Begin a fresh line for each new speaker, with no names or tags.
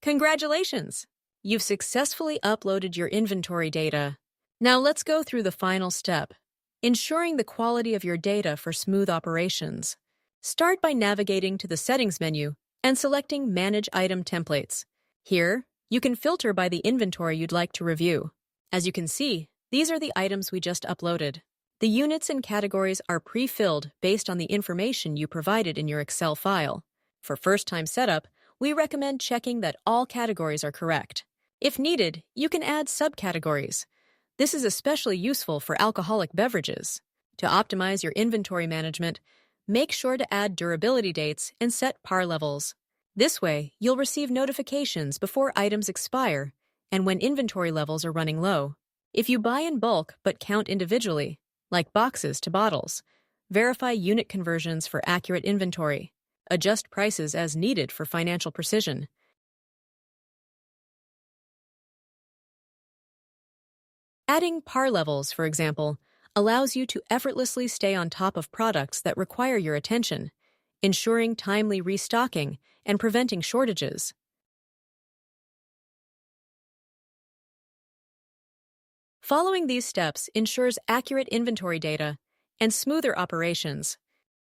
Congratulations! You've successfully uploaded your inventory data. Now let's go through the final step, ensuring the quality of your data for smooth operations. Start by navigating to the Settings menu and selecting Manage Item Templates. Here, you can filter by the inventory you'd like to review. As you can see, these are the items we just uploaded. The units and categories are pre-filled based on the information you provided in your Excel file. For first-time setup, we recommend checking that all categories are correct. If needed, you can add subcategories. This is especially useful for alcoholic beverages. To optimize your inventory management, make sure to add durability dates and set par levels. This way, you'll receive notifications before items expire and when inventory levels are running low. If you buy in bulk but count individually, like boxes to bottles, verify unit conversions for accurate inventory. Adjust prices as needed for financial precision. Adding par levels, for example, allows you to effortlessly stay on top of products that require your attention, ensuring timely restocking and preventing shortages. Following these steps ensures accurate inventory data and smoother operations.